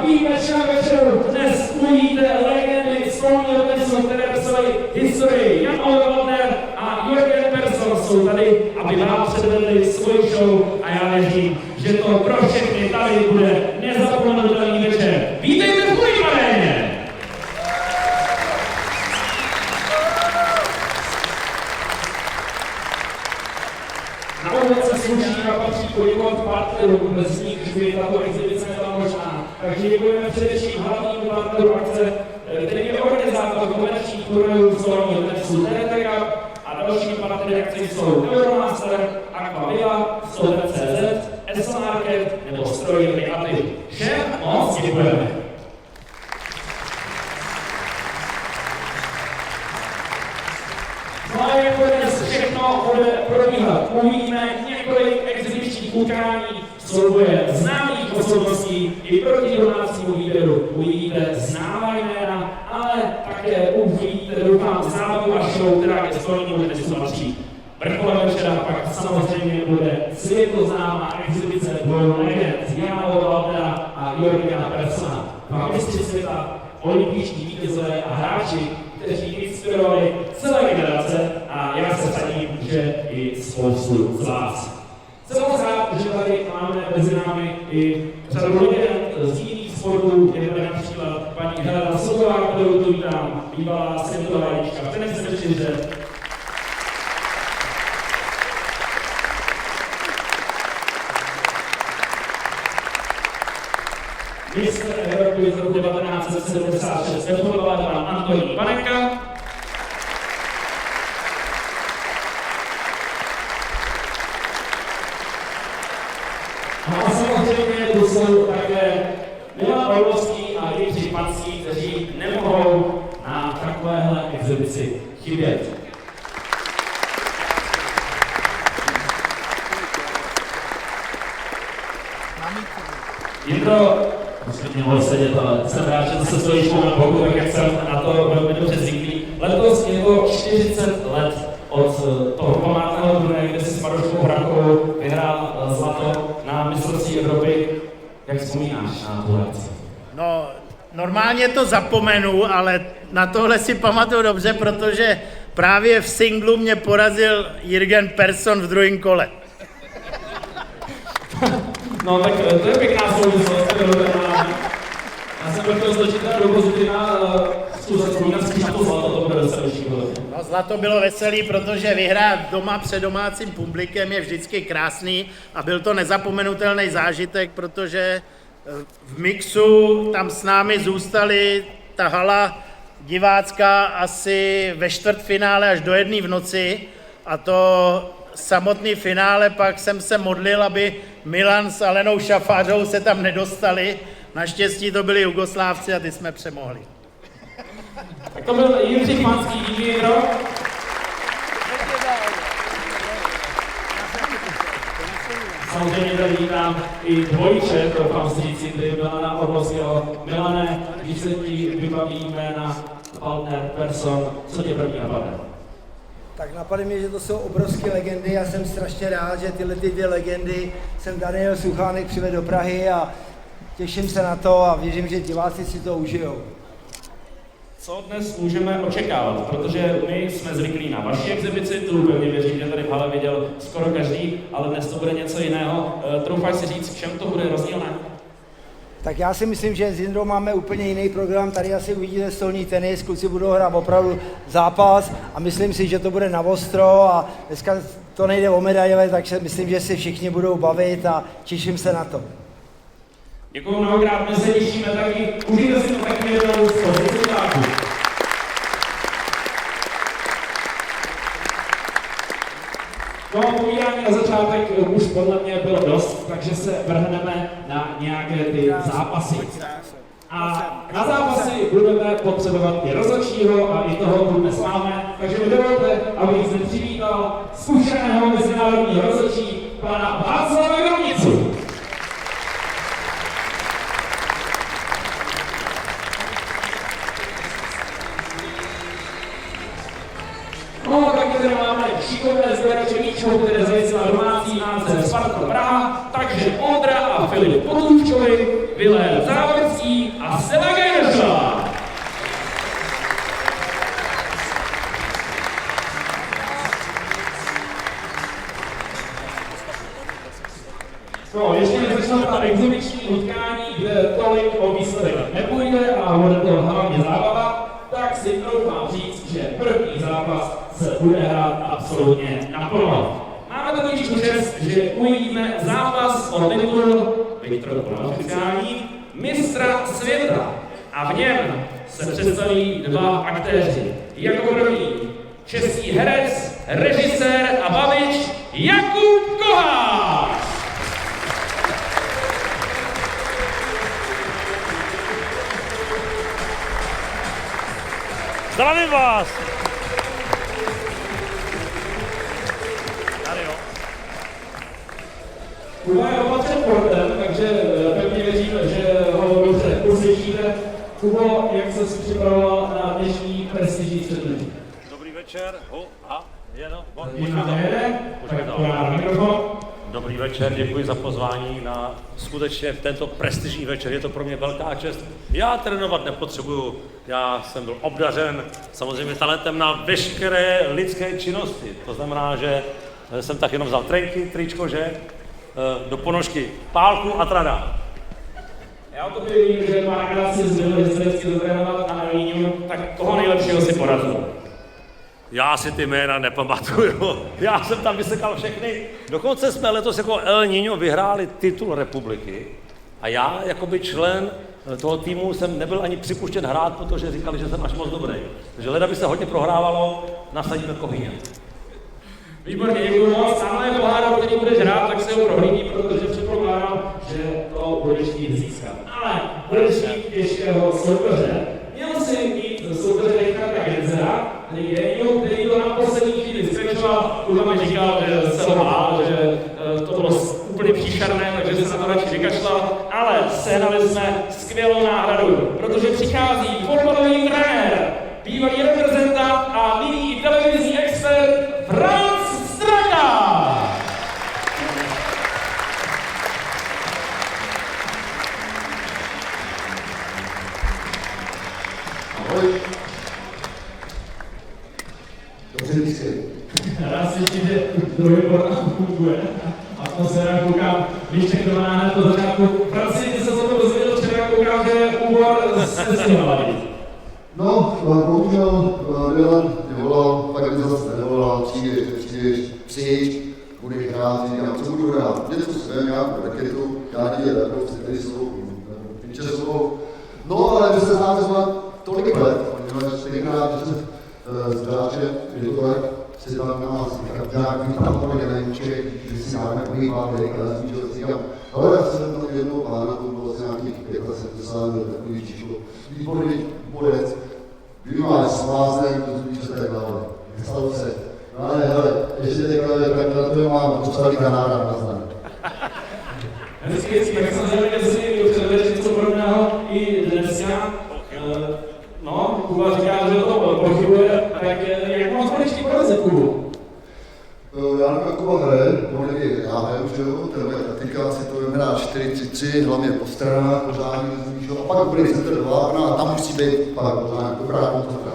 Výjimečného večeru dnes uvidíte legendy stolního tenisu, které psaly historii. Jan Oliver Waldner a Jürgen Persson jsou tady, aby vám předvedli svoji show a já věřím, že to pro všechny tady bude nezapomenutelný večer. Vítejte v Kulín aréně! Na úvod se sluší a patří poděkovat partnerům, bez nich by tato exibice nebyla možná. Takže děkujeme především hlavnímu partneru akce, který je organizátor komerčních turnajů stolního tenisu TNT Cup, a dalšími partnery akce jsou Euromaster, Aquavilla, Stolec.cz, ESO Market nebo Strojírny Aty. Všem moc děkujeme. No a jako dnes všechno bude probíhat. Uvidíme několik exibičních utkání, souboje známých osobností i proti domácímu výběru. Uvidíte známá jména, ale také uvidíte, doufám, zábavu a show, která ke stolnímu tenisu patří. Vrcholem večera pak samozřejmě bude světoznámá exibice dvou legend Jana Waldnera a Jürgena Perssona. Dva mistři světa, olympijští vítězové a hráči, kteří inspirovali celé generace, a já se vsadím, že i spoustu z vás. Jsem moc rád, že tady máme mezi námi i řadu legend z jiných sportů, je tady například paní Helena Sotová, kterou tu vítám, bývalá světová jednička v tenise ve čtyřce. Mistr Evropy z roku 1976 ve fotbale pan Antonín Panenka. No a samozřejmě tu jsou také Milan Pavlovský a Jindřich Panský, kteří nemohou na takovéhle exibici chybět. Jindro, posledně mohl sedět, ale jsem rád, že se stojíš po mém boku, tak jak jsem na to velmi dobře zvyklý. Letos je to 40 let od toho památného turnaje, kde si s Maroškou Hrankovou vyhrál zlato na mistrovství Evropy. Jak vzpomínáš na tuhle akci? No, normálně to zapomenu, ale na tohle si pamatuju dobře, protože právě v singlu mě porazil Jürgen Persson v druhém kole. No tak to je pěkná souvislost, kterou tady máme. Já jsem chtěl zločit do pozitivna, vzpomínat spíš na to zlato, to bude veselější. No, zlato bylo veselý, protože vyhrát doma před domácím publikem je vždycky krásný a byl to nezapomenutelný zážitek, protože v mixu tam s námi zůstali ta hala divácká asi ve čtvrtfinále až do 1 v noci, a to samotný finále pak jsem se modlil, aby Milan s Alenou Šafářovou se tam nedostali. Naštěstí to byli Jugoslávci a ty jsme přemohli. Tak to byl Jindřich Panský, díky Jindro. Samozřejmě tady vítám i dvojče, to vám si říct, Jindry Milana Orlovského. Milane, když se ti vybaví jména Waldner, Persson, co tě první napadne? Tak napadne mě, že to jsou obrovské legendy. Já jsem strašně rád, že tyhle dvě legendy jsem Daniel Suchánek přivedl do Prahy a těším se na to a věřím, že diváci si to užijou. Co dnes můžeme očekávat? Protože my jsme zvyklí na vaši exibici, tu pevně věřím, že tady v hale viděl skoro každý, ale dnes to bude něco jiného. Troufáš si říct, v čem to bude rozdílné? Tak já si myslím, že s Jindrou máme úplně jiný program. Tady asi uvidíte stolní tenis, kluci budou hrát opravdu zápas a myslím si, že to bude na ostro a dneska to nejde o medaile, takže myslím, že si všichni budou bavit a těším se na to. Děkuji mnohokrát, my se těšíme taky. Užijte si to taky jednou z toho. No, povídání na začátek už podle mě bylo dost, takže se vrhneme na nějaké ty zápasy. A na zápasy budeme potřebovat i rozhodčího a i toho tu dnes máme, takže mi dovolte, abych zde přivítal zkušeného mezinárodního rozhodčí, pana Václava Gromnicu. No, taky tady máme šikovné sběrače míčů, které zajistila domácí název Sparta Praha, takže Ondra a Filip Potůčkovi, Vilém Závorský a Sela Gajnošová. No, ještě nezačala ta exibiční utkání, kde tolik o výsledek nepůjde a bude to hlavně zábava, tak si troufám říct, že první zápas se bude hrát absolutně naplno. Máme totiž tu čest, že uvidíme zápas o titul, byť trochu neoficiální, mistra světa. A v něm se představí dva aktéři. Jako první český herec, režisér a bavič Jakub Kohář. Zdravím vás! Kuba je opatřen portem, takže pevně věřím, že ho dobře uslyšíte. Kubo, jak jsi se připravoval na dnešní prestižní střetnutí? Dobrý večer. Dobrý večer, děkuji za pozvání na skutečně tento prestižní večer. Je to pro mě velká čest. Já trénovat nepotřebuju. Já jsem byl obdařen samozřejmě talentem na veškeré lidské činnosti. To znamená, že jsem tak jenom vzal trenky, tričko, že? Do ponožky, pálku a trada. Já o tobě vím, že párkrát si zbyl, že se vždycky zatrénovat na Elníňu, tak koho nejlepšího si porazil? Já si ty jména nepamatuju. Já jsem tam vysekal všechny. Dokonce jsme letos jako El Niño vyhráli titul republiky a já jakoby člen toho týmu jsem nebyl ani připuštěn hrát, protože říkali, že jsem až moc dobrý. Takže leda by se hodně prohrávalo, nasadíme Kohyně. Výborně, děkuji moc. Tamhle pohár, který budeš hrát, tak se ho prohlídí, protože předpokládám, že to budeš chtít získat. Ale budeš mít těžkého soupeře. Měl si mít soupeře Richarda Genzera, který to na poslední chvíli vyskřečoval. Kuba mi říkal, že se ho bál, že to bylo úplně příšerné, takže se na to radši vykašlal. Ale sehnali jsme skvělou náhradu, protože přichází fotbalový trenér, bývalý reprezentant a nyní i televizní expert Franz Straka! Ahoj. Dobře vysvětlím. Rád slyším, že druhý program funguje. Atmosféra, koukám, když někdo má hned po začátku. Franci, ty se o tom dozvěděl včera, koukám, že je úbor z festivalu. No, bohužel Dylan mě volal, pak mi zase nevolal, přijdeš, budeš hrát, říkám, co budu hrát, něco svém, nějakou raketu, já dělám jako tady svou pinčesovou. No, ale my se známe zrovna tolik let, poněvadž tenkrát, že se s Dráčem, je to tak, si tam na nás nějak vypadl Jelenček, když si máme pohybát, ale říkám, ale já jsem tam jednou pána, to bylo asi nějakých 75 let, takový čišlo, výborný bodec, vy máš svázek, to zvíš, že to je hlavně, nestalo se. No ale hele, ještě takhle na to mám, dostali kanáda na znak. Hezky, tak jsem zvěděl, že si předvedeš něco podobného i dneska. No, Kuba říká, že to pochybuje, tak jak moc budeš ti porazit, Kubu? Já nevím, jak Kuba hraje, on neví, já hraju, že jo, tenhle taktika si to hrá 4-3-3, hlavně po stranách, pořádně nezvíš, a pak bude center 2 a tam musí být pak pořádně, dobrá koncentra.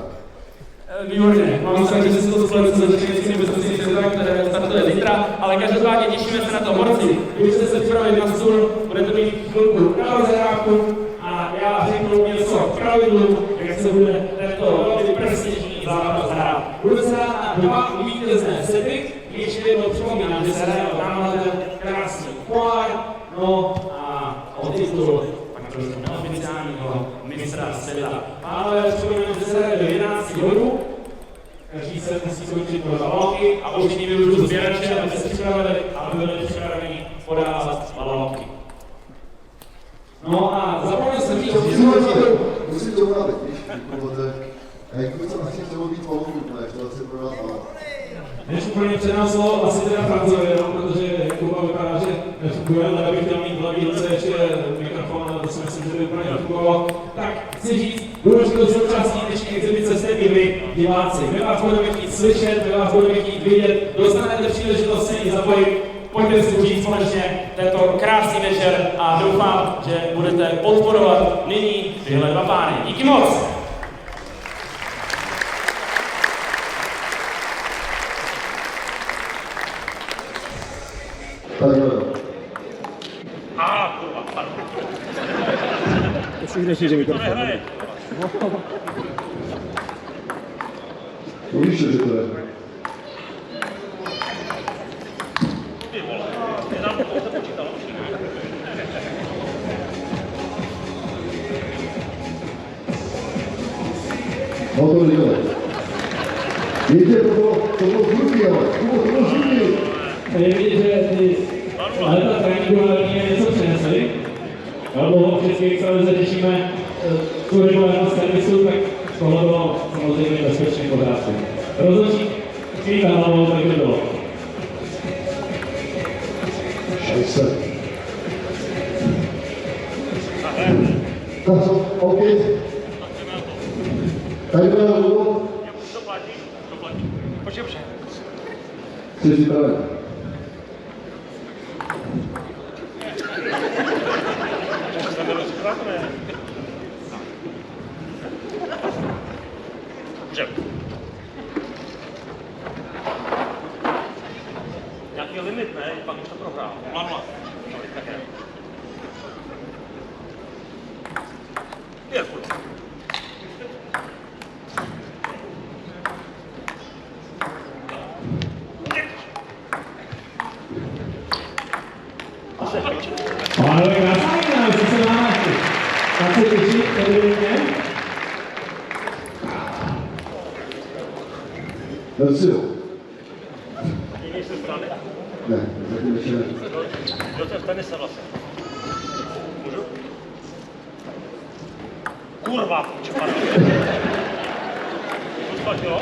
Výborně, mám se, že si to společně se začínajícími bezpečnými světami, které startuje zítra, ale každopádně těšíme se na to, borci. Můžete se připravit na stůl, budete mít chvilku na rozehrávku a já řeknu něco k pravidlu, jak se bude tento velmi prestižní zápas hrát. Bude se hrát na 2 vítězné sety, ještě jednou připomínám, že se hraje o tamhle krásný pohár, no a o titul pak trošku neoficiálního mistra světa. Ale připomínám, že se hraje do 11 hodů. Každý se musí skončit pro balónky a už nyní využiju sběrače, aby se připravili a aby byli připraveni podávat balónky. No a zapomněl jsem říct, že musím to upravit, víš, a jak by to asi chtělo být balónů, chtělo se prodat balónky. Než úplně předám slovo asi teda Francovi, protože Kuba vypadá, že nefunguje, ale abych chtěl mít v hlavě ještě mikrofon, ale to si myslím, že by úplně nefungovalo. Tak chci říct, důležitou součástí dnešní exibice jste i vy, diváci. My vás budeme chtít slyšet, my vás budeme chtít vidět, dostanete příležitost se i zapojit. Pojďte si užít společně tento krásný večer a doufám, že budete podporovat nyní tyhle dva pány. Díky moc! Tak jo. Kurva, pardon. To si jdeš, že mikrofon. To nehraje. No víš, že to je. Ty vole, je nám to počítalo. No to nedělej. Víte, to bylo zhrubý, ale. To bylo zhrubý. Je vidět, že ty léta tréninku na linie něco přinesly. Dlouho vždycky se těšíme tu regulárnost servisu, tak tohle bylo samozřejmě bezpečný pořádku. Rozhodčí kývá hlavou, tak by bylo. Scheiße. Tak co, OK. Tady bude na důvod. To platí? To platí. Počkej. Jsi připraven. Dobře. Nějaký limit, ne? Pak už to prohrál. 0-0. Tak je. Je, kurva. Ale krásná, co se máme. Tak se těší, evidentně. Jdem si ho. Jiný se strany. Ne, zatím ještě ne. Do té tenise vlastně. Můžu? Kurva, čepa. Co splatilo?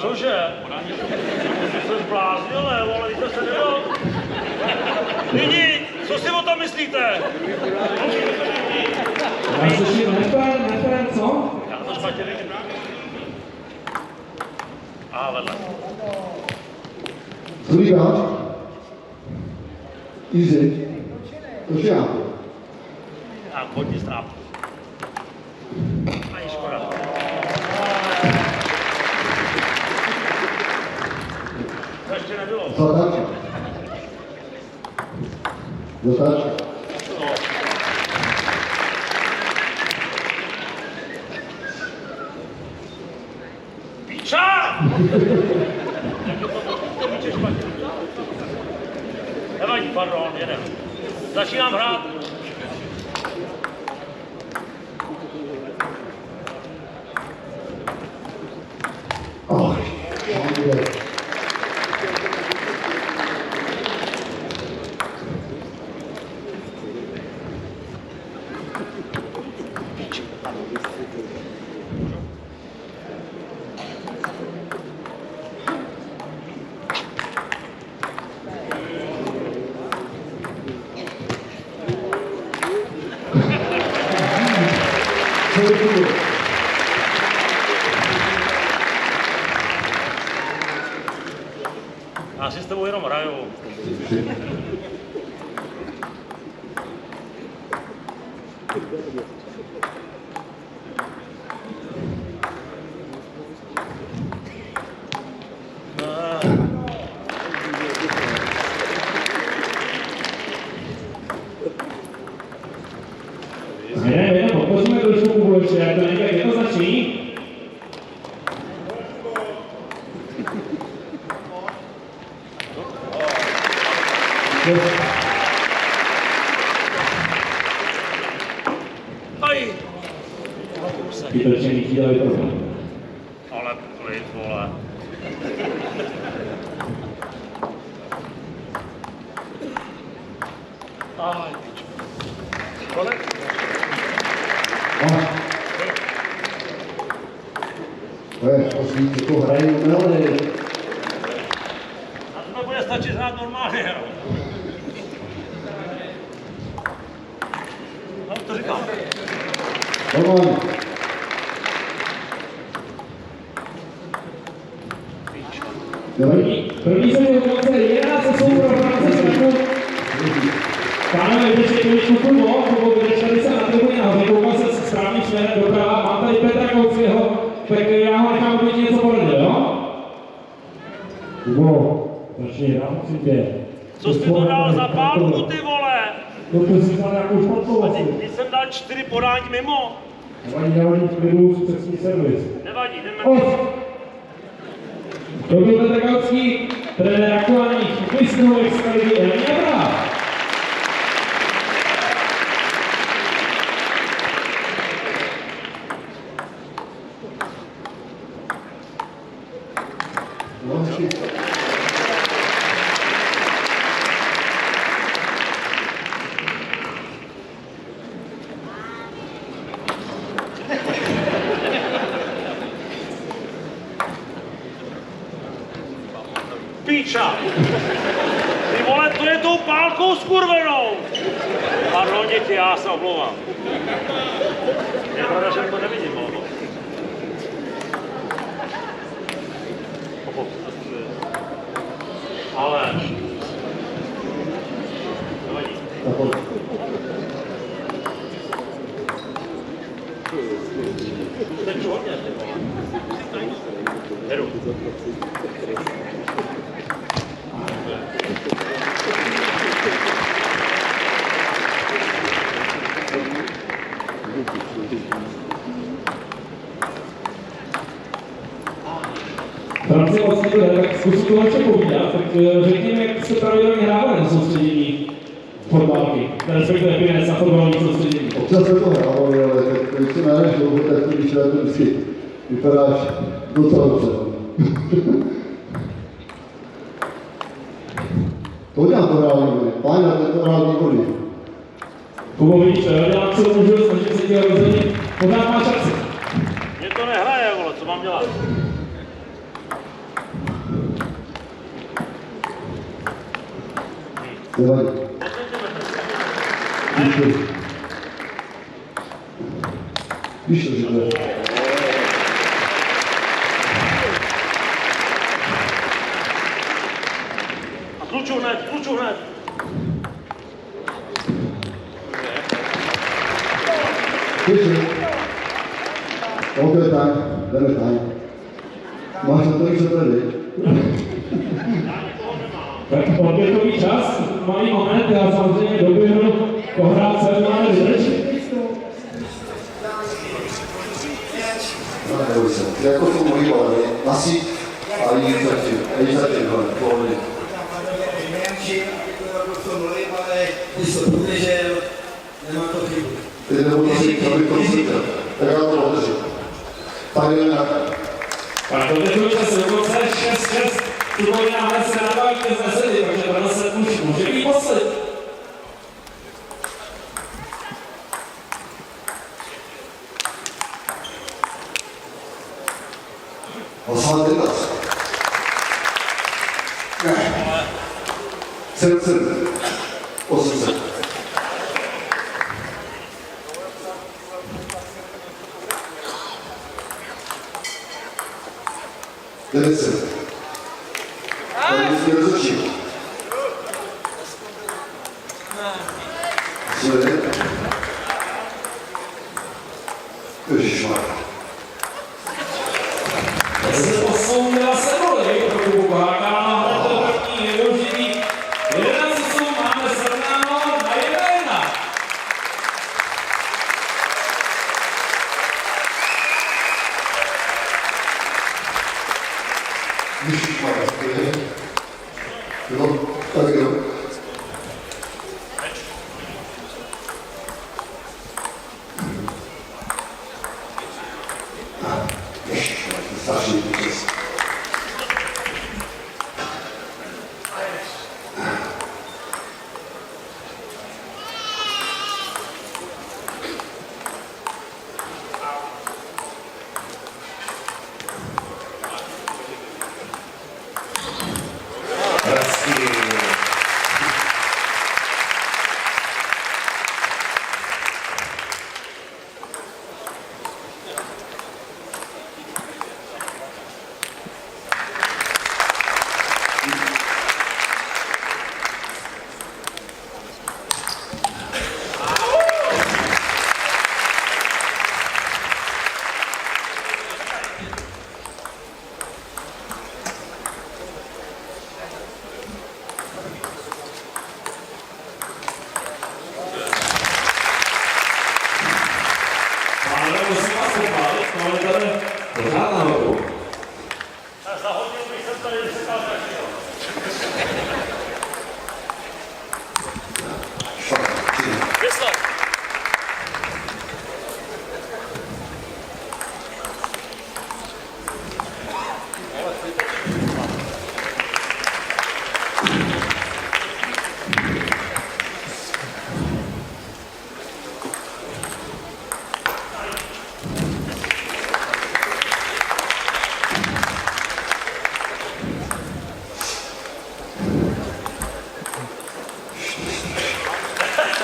Cože? Jsi se zbláznil, ne? Ale víte se nedal. Lidi, co si o tom myslíte? Já slyším nefér, co? Já to splatili. A vedle. Druhý hráč. Easy. To já. A hodně stráp. A je škoda. To ještě nebylo. Zatáčí. Zatáčí. Píča! Nevadí, pardon, jedem. Začínám hrát. Oh, Já si s tebou jenom hraju. Ne, podpoříme trošku Kubu ještě, jak to není tak jednoznačný. Aj! Vytočený střídavý program. Ale klid, vole. Aj, konec. To je, to hrají melody. A to nebude stačit hrát normálně, jo. No, to říkám. Normálně. První se mi dokonce 11 jsou pro France sekund. Pánové, vydržte chvíličku klubo, vydrželi se na tribuně nahoře, koukal se správným směrem doprava, mám tady Petra Kouciho, tak já ho nechám být něco poradit, jo? Kubo, začni hrát, prosím tě. Co jsi to dal za pálku, ty vole? No to jsi dal nějakou špatnou asi. Když jsem dal 4 podání mimo. Nevadí, v klidu, přesný servis. Nevadí, jdeme. To byl Petr Kaucký, trenér aktuálních mistrů extraligy Elní Abra. Píča! Ty vole, to je tou pálkou skurvenou! Pardon, děti, já se omlouvám. Je pravda, že to nevidím, ale... Nevadí. Teď hodně, ty vole. Jedu. Francie moc nebude, tak zkusím to ještě povídat, tak řekněme, jak jste pravidelně hrávali na soustředění fotbalky, respektive Pinec na fotbalový soustředění. Občas se to hrávali, ale když si nahreš dlouho, tak to když to vždycky vypadáš docela dobře. Kolik to hrál vývody? Páně, to hrál vývody. Kubo, vidíš, dělám, co můžu, snažím se dělat rozhodně, pořád máš šanci. Mě to nehraje, vole, co mám dělat? Nevadí. Víš to, že to je. A kluču hned, kluču hned. Víš, to je tak, jdeme tak. Máš na to, když se tady. Tak odběhový čas, malý moment, já samozřejmě doběhnu pohrát se, máme vydržet. Jako to mluví hlavně, asi a jít zatím, pohodlně. Teď nebudu říct, abych to cítil, tak já to održím. Tak jdeme na tak. Tak odběhový čas dokonce 6-6, Tubojná hned se nabaví bez nesedy, takže tohle se už může být poslední. Osmá tendaz. Ne. 7, 800. Devět. Tady bych měl rozhodčí. Ježišmarja. Se posouvila se roli pro klubu Boháka, ale to první nevyužitý. 11 jsou máme srovnáno na 1-1. Ježišmarja, jo, tak jo.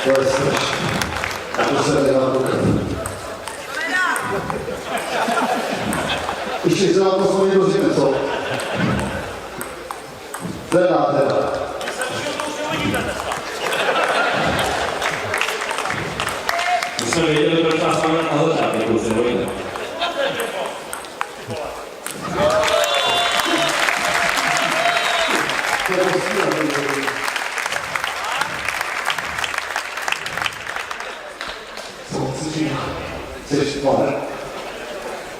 To je strašné. To se nedá koukat. Ještě se nám to s vámi dozvíme, co? Teda. My jsme věděli, proč nás máme na začátku, se bojíme. To je posílené. Co chci říct? Chceš pane?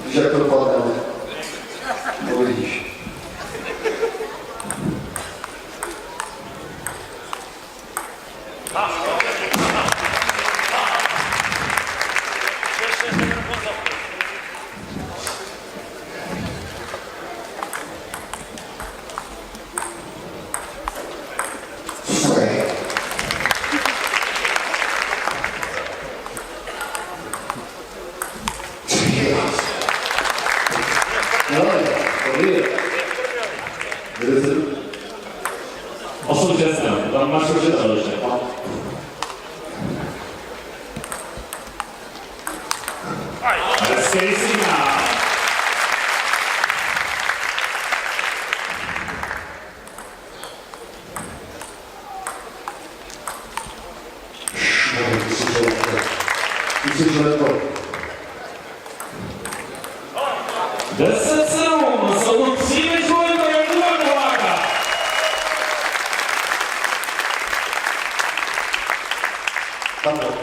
Víš, jak to dopadne? No vidíš. Osm přesně, tam máš učitel ještě. Hezký signál. Ty jsi to. 10-7, jsou to 3 myšlenky do Jakuba Nováka. Tam to.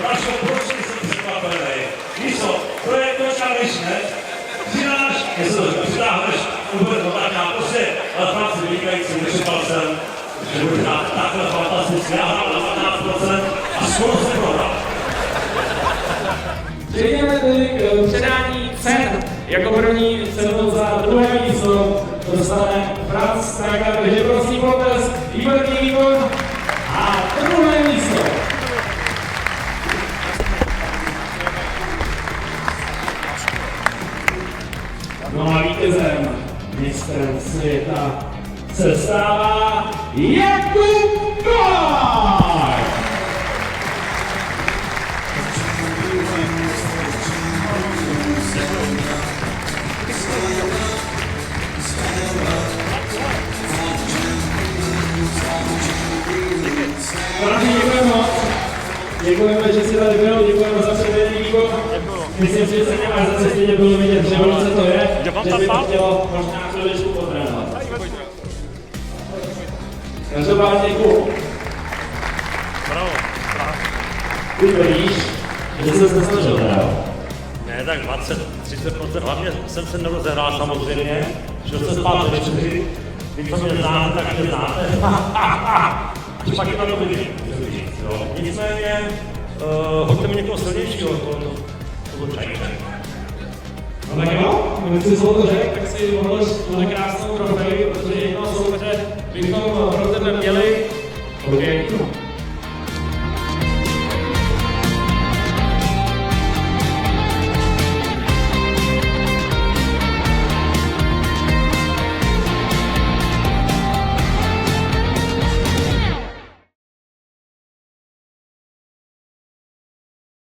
Braško, proč jsem překvapený? Víš co, to je to čáliš, ne? Přidáš, jestli to přitáhneš, úplně to tak prostě, ale fakt si vynikající, nečekal jsem, že budu dát takhle fantasticky, já hrál na 15% a skoro jsem prohrál. Přejdeme tedy k předání cen. Jako první cenu za druhé místo dostane Franz Steiger, takže prosím potlesk, výborný výkon a druhé místo. No a vítězem, mistrem světa se stává Jakub Kolář. Děkujeme moc. Děkujeme, že jsi tady byl, děkujeme za předvedení výkon. Myslím si, že se nemáš za cestě, bylo vidět, že velice to je, že by to chtělo možná chviličku potrénovat. Každopádně děkuju. Bravo. Už víš, že jsi se nesnažil teda. Ne, tak 20-30%, hlavně jsem se nerozehrál samozřejmě, šel jsem spát ve 4, vy co mě znáte, tak mě znáte. Pak je to vidí. Nicméně, hoďte mi někoho silnějšího, to čajíme. No tak jo, když jsi to řekl, tak si mohl tuhle krásnou trofej, protože jednoho soupeře bychom pro tebe měli. Okay.